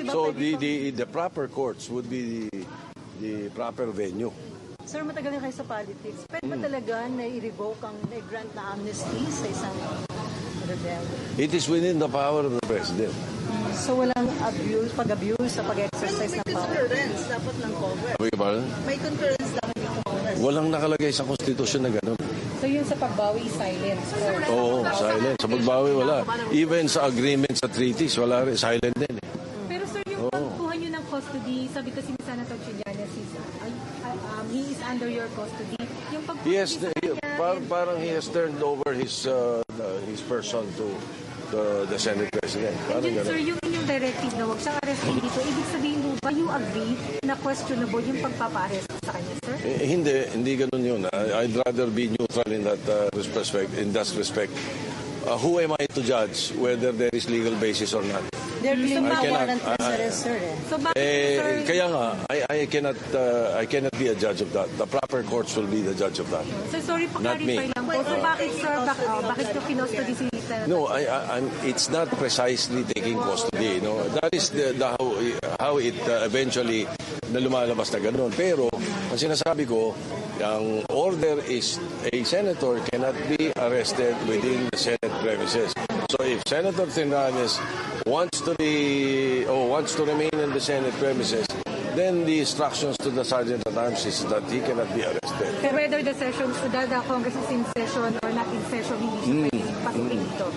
So the proper courts would be the proper venue. Sir, matagal na kayo sa politics. Pwede ba talaga na i-revoke ang grant na amnesty sa isang rebel? It is within the power of the President. So walang abuse, pag-abuse sa pag-exercise ng power? May concurrence dapat ng Congress. May concurrence dapat ng Congress. Walang nakalagay sa Constitution na gano'n. So yun sa pagbawi, silence? Oo, silent. Sa pagbawi, wala. Even sa agreement sa treaties, wala rin. Silent din. Pero sir, yung pagkuha nyo ng custody, sabi kasi ni Senator Trillanes, he is under your custody. Yung Yes, parang he has turned over his person to the Senate President. And yun, sir, yung directive na huwag siyang arrestin dito, ibig sabihin mo ba you agree na questionable yung pagpapaaresto sa kanya, sir? Hindi ganun yun. I'd rather be neutral in that respect. Who am I to judge whether there is legal basis or not? There is no warrant of arrest, sir. Kaya nga, I cannot be a judge of that. The proper courts will be the judge of that. So sorry, pa-clarify lang po. So bakit, sir, bakit yung kinustody si Senator? No, it's not precisely taking custody. No? That is how it eventually na lumalabas na gano'n. Pero, ang sinasabi ko, ang order is a senator cannot be arrested within the Senate premises. So if Senator Trillanes wants to remain in the Senate premises, then the instructions to the Sergeant at Arms is that he cannot be arrested. So whether the Congress is in session or not in session, hindi siya pwedeng pasukin dito.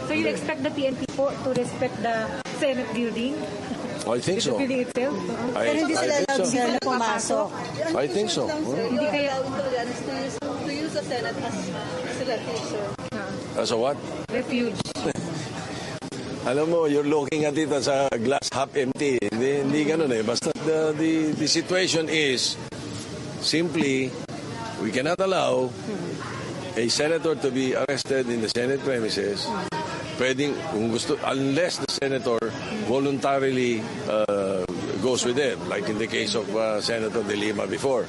So you expect the PNP po to respect the Senate building? I think so. The building itself? Pero hindi sila allowed sila pumasok. I think so. Hindi kaya to use the Senate as refuge, sir. As a what? Refuge. Alam mo, you're looking at it as a glass half empty. Hindi ganun eh. Basta the situation is simply we cannot allow a senator to be arrested in the Senate premises. Pwedeng, kung gusto, unless the senator voluntarily goes with them, like in the case of Senator De Lima before.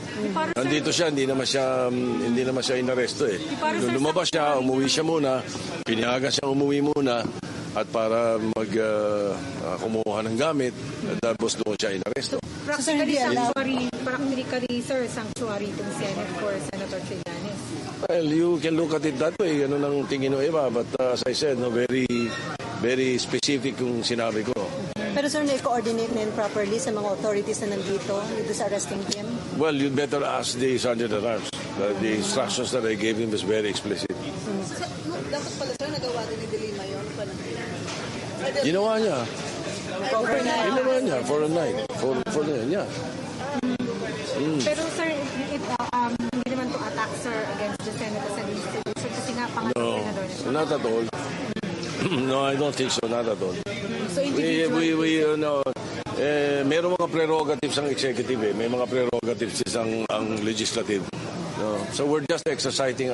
Nandito siya, hindi naman siya inaresto eh. Nung lumabas siya, umuwi siya muna, pinayagan siya umuwi muna, at para kumuha ng gamit, at tapos doon siya inaresto. Practically, sir, sanctuary itong Senate for Senator Trillanes. Well, you can look at it that way. Ano nang tingin ng iba. But as I said, no, very, very specific yung sinabi ko. Pero sir, na-coordinate na yun properly sa mga authorities na nandito sa arresting him? Well, you'd better ask the Sergeant at Arms. The instructions that I gave him was very explicit. Dapat pala sir, nagawa din ni De Lima yun. Ginawa niya. Ginawa niya for a night. For yeah. Pero sir, hindi naman to attack, sir, against the Senate as an institution kasi nga pangalan senador. Not at all. No, I don't think so. Not at all. So mayroong mga prerogatives ang executive eh. May mga prerogatives ang legislative. No. So we're just exercising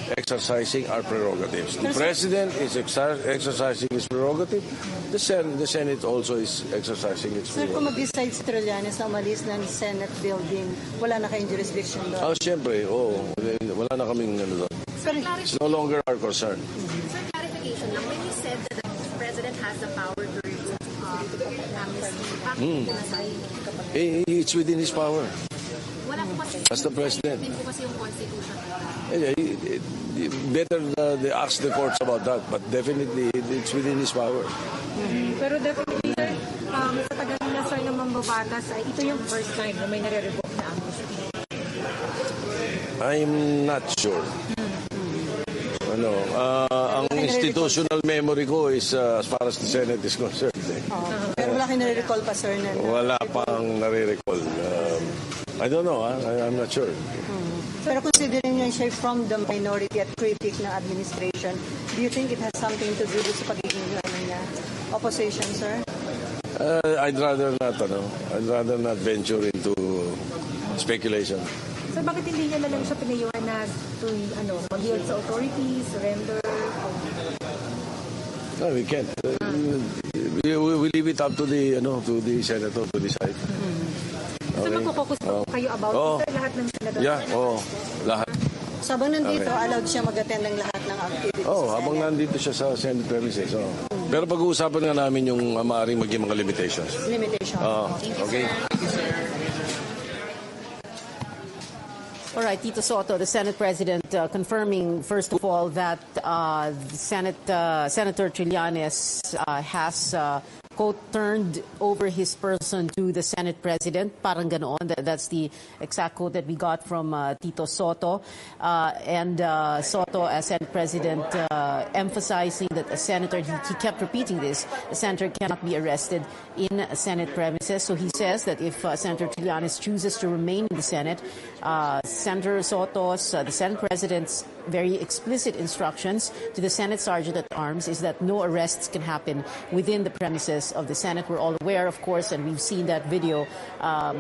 exercising our prerogatives. The President is exercising his prerogative. The Senate also is exercising its prerogative. Sir, kung mag-decide si Trillanes na umalis ng Senate building, wala na kayong jurisdiction doon? Siyempre, wala na kaming doon. It's no longer our concern. Sir, clarification lang. When you said that the President has the power to remove amnesty, it's within his power. wala po kasi as the President. po kasi yung Constitution. Better they ask the courts about that, but definitely it's within his power. Pero definitely, sir, sa tagal na sir ng mambabatas, ito yung first time na may nare-revoke na amnesty. I'm not sure. Ang institutional memory ko is as far as the Senate is concerned. Pero wala kayo nare-recall pa, sir? Wala pang nare-recall. I don't know. I'm not sure. Pero considering niya siya from the minority at critic ng administration, do you think it has something to do with sa pagiging opposition, sir? I'd rather not venture into speculation. So bakit hindi niya na lang siya pinayuhanag to mag-yield sa authorities, surrender? No, we can't. We leave it up to the senator to decide. So magpo-focus pa kayo about lahat ng senador? Yeah, lahat. So habang nandito, allowed siya mag-attend ng lahat ng activities? Habang nandito siya sa Senate premises. Pero pag-uusapan nga namin yung maaaring maging mga limitations. Limitation. Okay. All right, Tito Sotto, the Senate President, confirming, first of all, that Senator Trillanes has, quote, turned over his person to the Senate President. Parang ganoon. That's the exact quote that we got from Tito Sotto. And Sotto, as Senate President, emphasizing that a senator, he kept repeating this, a senator cannot be arrested in Senate premises. So he says that if Senator Trillanes chooses to remain in the Senate, Senator Sotto's, the Senate President's very explicit instructions to the Senate Sergeant-at-Arms is that no arrests can happen within the premises of the Senate. We're all aware, of course, and we've seen that video a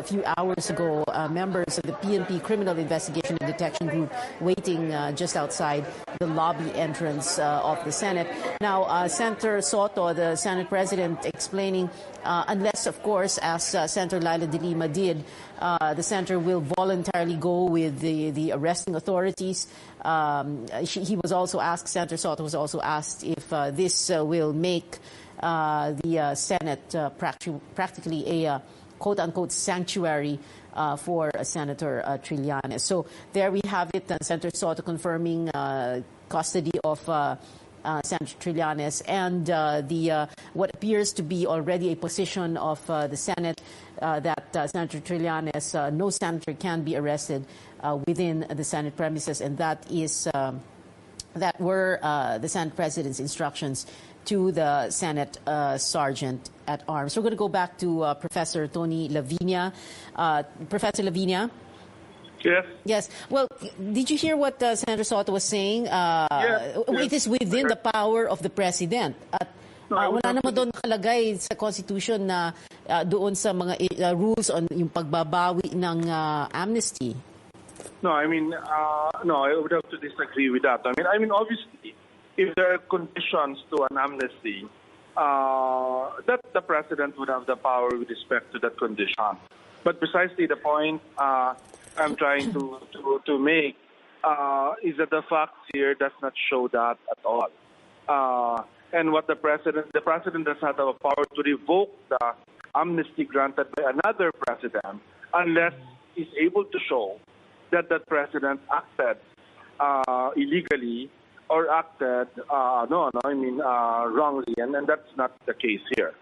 few hours ago, members of the PNP Criminal Investigation and Detection Group waiting just outside the lobby entrance of the Senate. Now, Senator Sotto, the Senate President, explaining, unless, of course, as Senator Laila de Lima did, the senator will voluntarily go with the arresting authorities. He was also asked, Senator Sotto was also asked if this will make the Senate practically a quote-unquote sanctuary for Senator Trillanes. So there we have it, Senator Sotto confirming custody of Senator Trillanes and what appears to be already a position of the Senate that Senator Trillanes, no senator can be arrested within the Senate premises, and that were the Senate President's instructions to the Senate Sergeant-at-Arms. We're going to go back to Professor Tony Lavinia. Professor Lavinia? Yes. Yes. Well, did you hear what Senator Sotto was saying? Yes. It is within the power of the President. At wala naman doon nakalagay sa Constitution na doon sa mga rules on yung pagbabawi ng amnesty. No, I mean, no, I would have to disagree with that. I mean, obviously, if there are conditions to an amnesty, that the President would have the power with respect to that condition. But precisely the point I'm trying to make is that the facts here does not show that at all. And what the President does not have a power to revoke the amnesty granted by another President unless he's able to show that that President acted illegally or acted wrongly, and that's not the case here.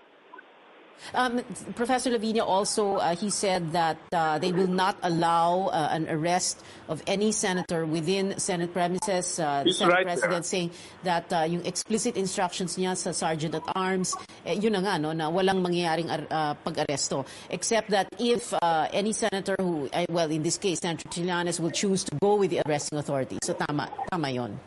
Professor Lavinia also, he said that they will not allow an arrest of any senator within Senate premises. The Senate President saying that yung explicit instructions niya sa Sergeant-at-Arms, yun na nga, no, na walang mangyayaring pag-aresto. Except that if any senator who, well, in this case, Senator Trillanes will choose to go with the arresting authority. So tama yun.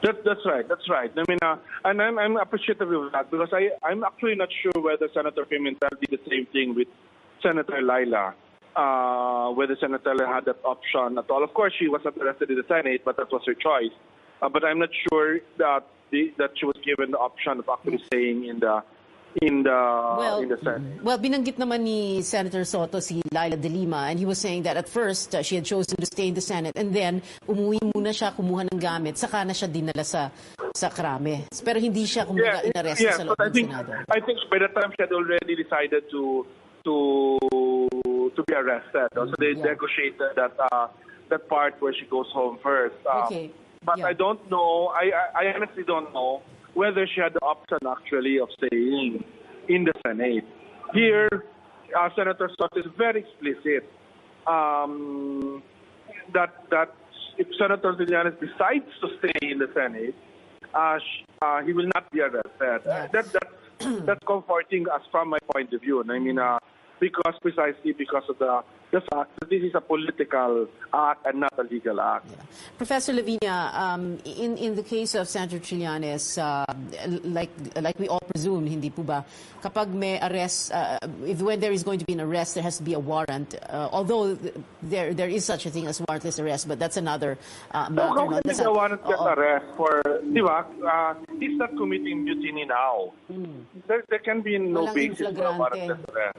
That's right. I mean, and I'm appreciative of that because I'm actually not sure whether Senator Pimentel did the same thing with Senator Laila, whether Senator Laila had that option at all. Of course, she was not arrested in the Senate, but that was her choice. But I'm not sure that she was given the option of actually staying in the Senate. Well, binanggit naman ni Senator Sotto si Laila de Lima, and he was saying that at first she had chosen to stay in the Senate, and then umuwi muna siya, kumuha ng gamit, saka na siya dinala sa krame. Pero hindi siya kumbaga inaresto sa loob ng Senado. I think by the time she had already decided to be arrested, so they negotiated that part where she goes home first. Okay. But I don't know. I honestly don't know whether she had the option actually of staying in the Senate. Here, Senator Sotto is very explicit that if Senator Trillanes decides to stay in the Senate, he will not be arrested. That's comforting as from my point of view. I mean, precisely because of the fact that this is a political act and not a legal act. Yeah. Professor Lavinia, in the case of Senator Trillanes, like we all presume, hindi po ba, kapag may arrest, when there is going to be an arrest, there has to be a warrant. Although there is such a thing as warrantless arrest, but that's another matter. How can a warrantless arrest for, di ba, he's not committing mutiny now. There can be no basis for a warrantless arrest.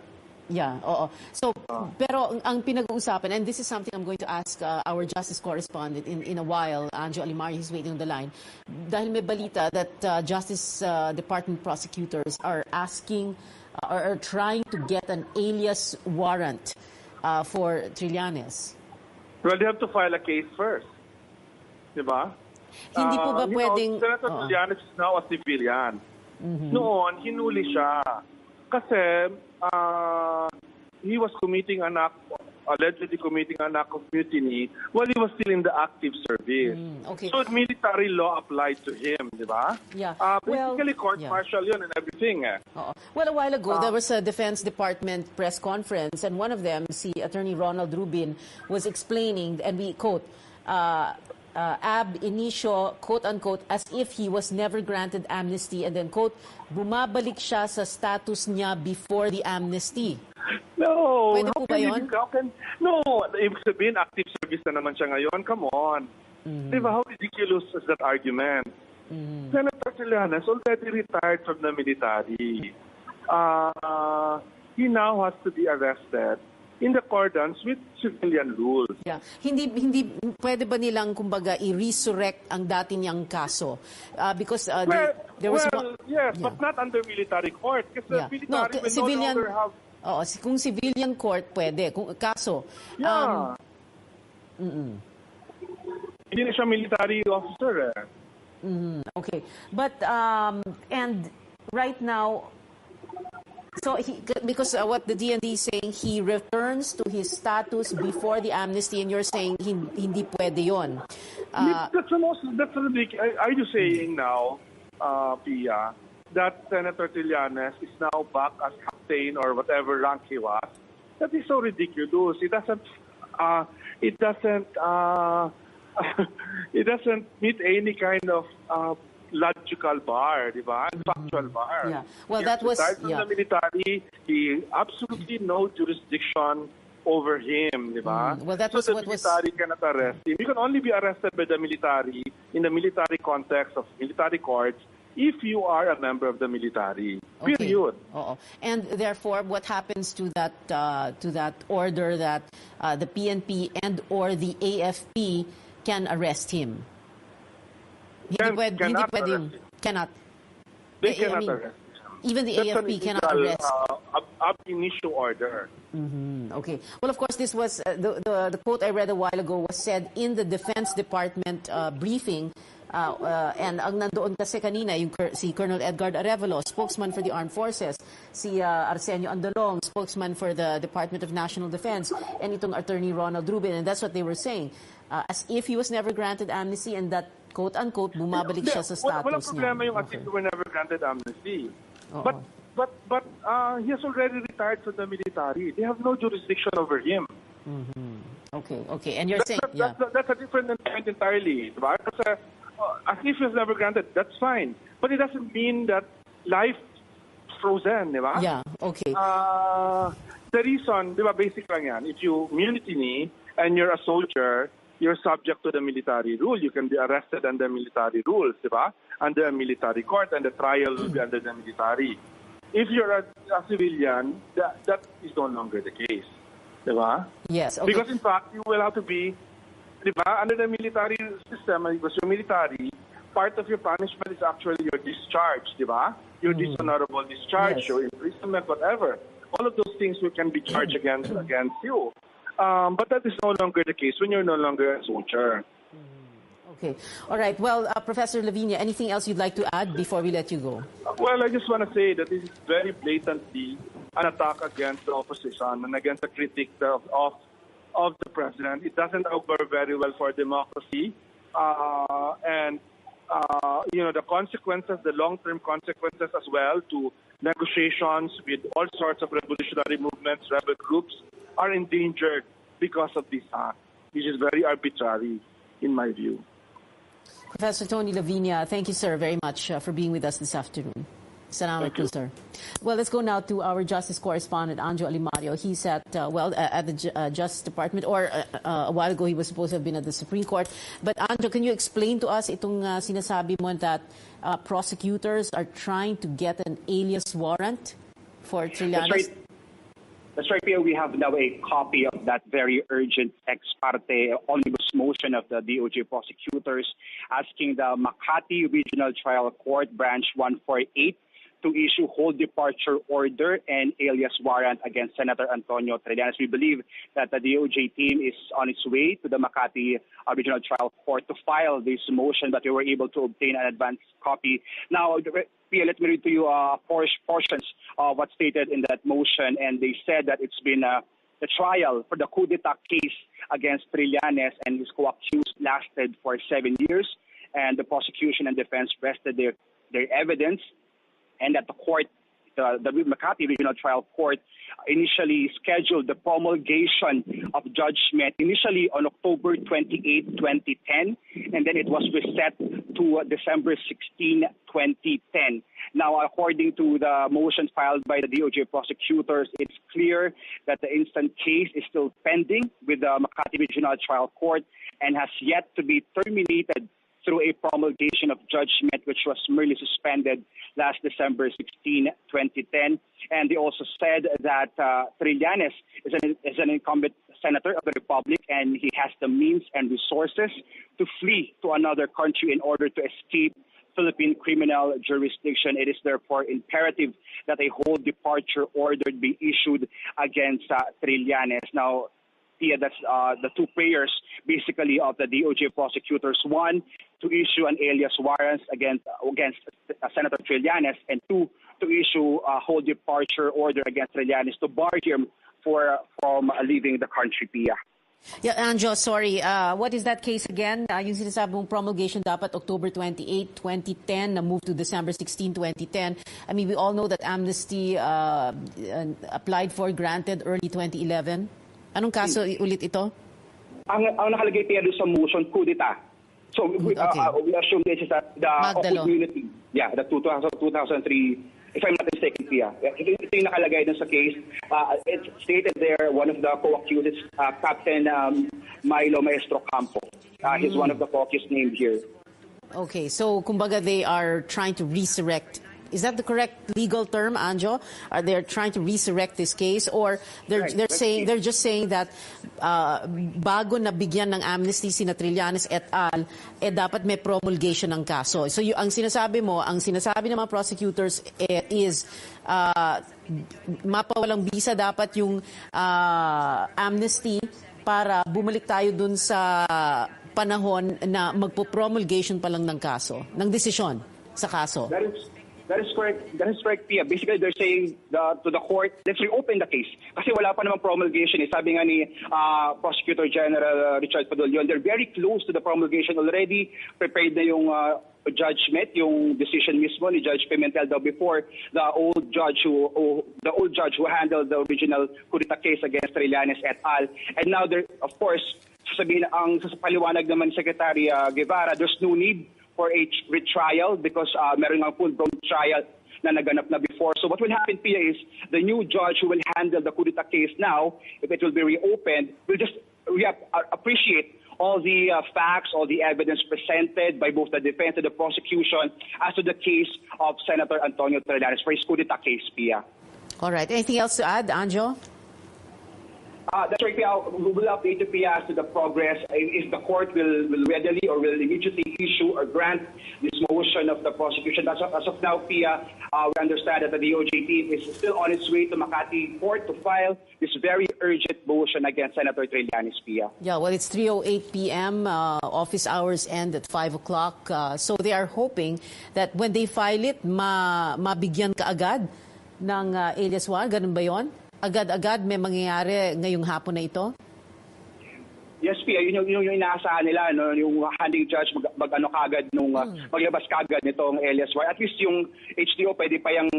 Yeah, oo. So, pero ang pinag-uusapan, and this is something I'm going to ask our justice correspondent in a while, Anjo Alimario, he's waiting on the line, dahil may balita that Justice Department prosecutors are asking or are trying to get an alias warrant for Trillanes. Well, they have to file a case first. Diba? Hindi po ba pwedeng... Senator Trillanes is now a civilian. Noon, hinuli siya. Kasi he was allegedly committing an act of mutiny while he was still in the active service. Okay. So military law applied to him, di ba? Yeah. Basically, court-martial yun and everything. Well, a while ago, there was a Defense Department press conference, and one of them, si Attorney Ronald Rubin, was explaining, and we quote, ab initio, quote-unquote, as if he was never granted amnesty, and then, quote, bumabalik siya sa status niya before the amnesty. No. Pwede po ba yun? No. Ibig sabihin, active service na naman siya ngayon. Come on. Diba, how ridiculous is that argument? Senator Trillanes already retired from the military. He now has to be arrested in accordance with civilian rules. Yeah. Hindi pwede ba nilang kumbaga i-resurrect ang dati niyang kaso? Because there was yes, but not under military court kasi military will civilian, no longer have. Kung civilian court pwede, kung kaso. Hindi na siya military officer. Okay. But and right now, so because what the DND is saying, he returns to his status before the amnesty, and you're saying hindi pwede yon. That's ridiculous. Are you saying now, Pia, that Senator Trillanes is now back as captain or whatever rank he was? That is so ridiculous. It doesn't meet any kind of logical bar, di ba? Factual bar. Yeah. Well, that was from the military. He absolutely no jurisdiction over him, di ba? Well, that was so the what military cannot arrest him. You can only be arrested by the military in the military context of military courts if you are a member of the military. Okay. Period. And therefore, what happens to that order that the PNP and or the AFP can arrest him? Cannot. They cannot arrest him. Even the AFP cannot arrest. Ab initio order. Okay. Well, of course, this was the quote I read a while ago was said in the Defense Department briefing. And ang nandoon kasi kanina, si Colonel Edgar Arevalo, spokesman for the Armed Forces, si Arsenio Andolong, spokesman for the Department of National Defense, and itong Attorney Ronald Rubin, and that's what they were saying. As if he was never granted amnesty and that, quote-unquote, bumabalik siya sa status niya. Walang problema yung as if he were never granted amnesty. But he has already retired from the military. They have no jurisdiction over him. Okay. And you're saying, that's a different point entirely. Diba? Kasi, as if he was never granted, that's fine. But it doesn't mean that life is frozen, di ba? Yeah, okay. The reason, di ba, basic lang yan. If you mutiny and you're a soldier, you're subject to the military rule. You can be arrested under military rules, di ba? Under a military court, and the trial will be under the military. If you're a civilian, that is no longer the case, di ba? Yes, okay. Because in fact, you will have to be, di ba, under the military system, because you're military, part of your punishment is actually your discharge, di ba? Your dishonorable discharge, your imprisonment, whatever. All of those things can be charged against you. But that is no longer the case when you're no longer a soldier. Okay. All right. Well, Professor Lavinia, anything else you'd like to add before we let you go? Well, I just want to say that this is very blatantly an attack against the opposition and against the critic of the president. It doesn't augur very well for democracy. The consequences, the long-term consequences as well to negotiations with all sorts of revolutionary movements, rebel groups, are endangered because of this act, which is very arbitrary, in my view. Professor Tony Lavinia, thank you, sir, very much for being with us this afternoon. Salamat po, sir. Well, let's go now to our Justice correspondent, Anjo Alimario. He's at the Justice Department, or a while ago he was supposed to have been at the Supreme Court. But Anjo, can you explain to us itong sinasabi mo that prosecutors are trying to get an alias warrant for Trillanes? That's right, Pia. We have now a copy of that very urgent ex parte omnibus motion of the DOJ prosecutors asking the Makati Regional Trial Court Branch 148 to issue whole departure order and alias warrant against Senator Antonio Trillanes. We believe that the DOJ team is on its way to the Makati Regional Trial Court to file this motion, but we were able to obtain an advance copy. Now, Pia, let me read to you portions of what's stated in that motion, and they said that it's been the trial for the coup d'etat case against Trillanes and his co-accused lasted for 7 years, and the prosecution and defense rested their evidence, and that the court, the Makati Regional Trial Court, initially scheduled the promulgation of judgment initially on October 28, 2010, and then it was reset to December 16, 2010. Now, according to the motion filed by the DOJ prosecutors, it's clear that the instant case is still pending with the Makati Regional Trial Court and has yet to be terminated through a promulgation of judgment, which was merely suspended last December 16, 2010. And they also said that Trillanes is an incumbent senator of the Republic, and he has the means and resources to flee to another country in order to escape Philippine criminal jurisdiction. It is therefore imperative that a whole departure order be issued against Trillanes. Now, Pia, that's the two prayers basically of the DOJ prosecutors. One, to issue an alias warrant against Senator Trillanes, and two, to issue a whole departure order against Trillanes to bar him from leaving the country, Pia. Yeah, Anjo, sorry. What is that case again? Yung sinasabi mong promulgation dapat October 28, 2010, na move to December 16, 2010. I mean, we all know that amnesty applied for, granted early 2011. Anong kaso ulit ito? Ang nakalagay Pia doon sa motion, coup d'etat. So we assume this is the Oakwood Mutiny. Yeah, the 2003. If I'm not mistaken, Pia. Ito yung nakalagay dun sa case. It's stated there, one of the co-accused is Captain Milo Maestro Campo. He's one of the co-accused named here. Okay, so kumbaga they are trying to resurrect. Is that the correct legal term, Anjo? Are they trying to resurrect this case, or they're just saying that bago na bigyan ng amnesty sina Trillanes et al, dapat may promulgation ng kaso. So ang sinasabi ng mga prosecutors is mapawalang-bisa dapat yung amnesty para bumalik tayo dun sa panahon na magpo-promulgation pa lang ng kaso, ng desisyon sa kaso. That is correct, Pia. Basically, they're saying to the court, let's reopen the case. Kasi wala pa namang promulgation. Sabi nga ni Prosecutor General Richard Padulyon, they're very close to the promulgation already. Prepared na yung judgment, yung decision mismo ni Judge Pimentel daw before the old judge who handled the original coup d'etat case against Trillanes et al. And now, of course, sasabihin ang sa paliwanag naman Secretary Guevara, there's no need for a retrial because meron ng full-blown trial na naganap na before. So what will happen, Pia, is the new judge who will handle the coup d'etat case now, if it will be reopened, will just appreciate all the facts, all the evidence presented by both the defense and the prosecution as to the case of Senator Antonio Trillanes for his coup d'etat case, Pia. All right. Anything else to add, Anjo? That's right, Pia. We will update the Pia as to the progress. If the court will readily or will immediately issue or grant this motion of the prosecution. As of now, Pia, we understand that the DOJ team is still on its way to Makati Court to file this very urgent motion against Senator Trillanes, Pia. Yeah, well, it's 3:08 p.m. Office hours end at 5 o'clock. So they are hoping that when they file it, mabigyan ka agad ng alias warrant. Ganun ba yun? Agad-agad may mangyayari ngayong hapon na ito? Yes, Pia, yun yung inaasahan nila, no? Yung handling judge kagad nung maglabas kagad nitong alias warrant. At least yung HTO pwede pa yung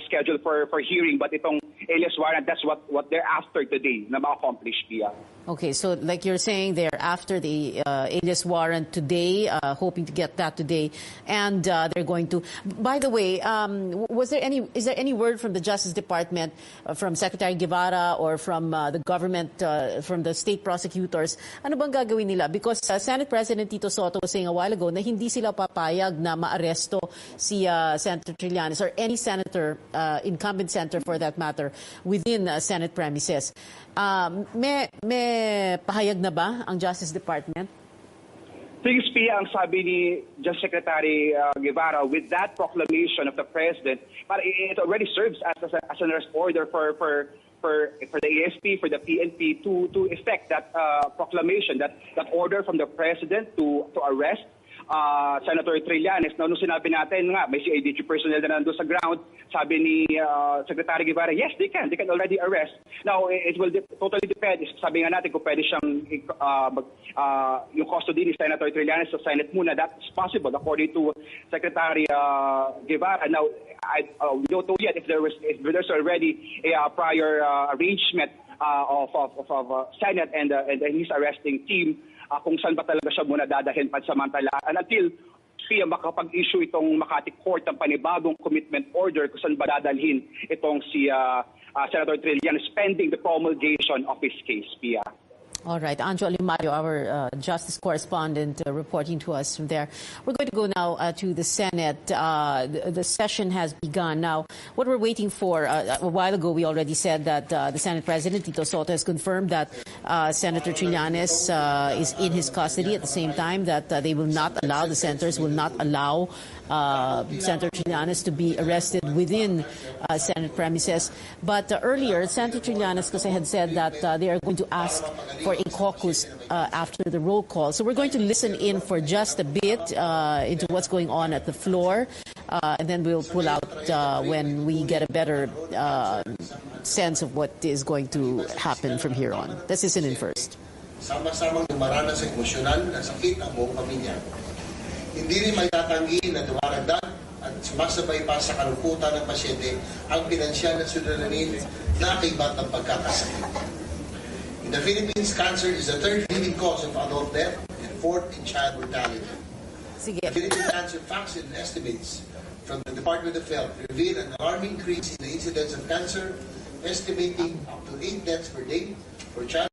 schedule for hearing, but itong alias warrant, that's what they're after today na ma-accomplish, Pia. Okay, so like you're saying, they're after the alias warrant today, hoping to get that today, and they're going to. By the way, is there any word from the Justice Department, from Secretary Guevara, or from the government, from the state prosecutors? Ano bang gagawin nila? Because Senate President Tito Sotto was saying a while ago na hindi sila papayag na maaresto si Senator Trillanes or any senator, incumbent senator for that matter, within Senate premises. May pahayag na ba ang Justice Department? Things ang sabi ni Justice Secretary Guevara, with that proclamation of the President, it already serves as an arrest order for the ASP, for the PNP to effect that proclamation, that order from the President to arrest Senator Trillanes. Nung sinabi natin nga, may CIDG personnel na nandun sa ground, sabi ni Secretary Guevara, yes, they can already arrest. Now, it will totally depend. Sabi nga natin kung pwede siyang yung custody ni Senator Trillanes sa Senate muna. That's possible according to Secretary Guevara. Now, we don't know yet if there's already a prior arrangement of Senate and his arresting team, kung saan ba talaga siya muna dadahin pansamantala. And until siya makapag-issue itong Makati Court ng panibagong commitment order kung saan ba dadalhin itong si Senator Trillanes pending the promulgation of his case, Pia. All right. Anjo Alimayo, our justice correspondent, reporting to us from there. We're going to go now to the Senate. The session has begun. Now, what we're waiting for, a while ago we already said that the Senate President, Tito Sotto, has confirmed that Senator Trillanes is in his custody. At the same time, that they will not allow, the senators will not allow Senator Trillanes to be arrested within Senate premises. But earlier, Senator Trillanes kasi had said that they are going to ask for a caucus after the roll call. So we're going to listen in for just a bit into what's going on at the floor, and then we'll pull out when we get a better sense of what is going to happen from here on. Let's listen in first. Sama-samang dumaranas sa emosyonal na sakit ang buong pamilya. Hindi rin may tatanggi na dumaragdag at sumasabay pa sa kalungkutan ng pasyente ang pinansyal na suliranin na akibat ng pagkakasakit. In the Philippines, cancer is the third leading cause of adult death and fourth in child mortality. Sige. The Philippine Cancer Facts and Estimates from the Department of Health reveal an alarming increase in the incidence of cancer, estimating up to 8 deaths per day for child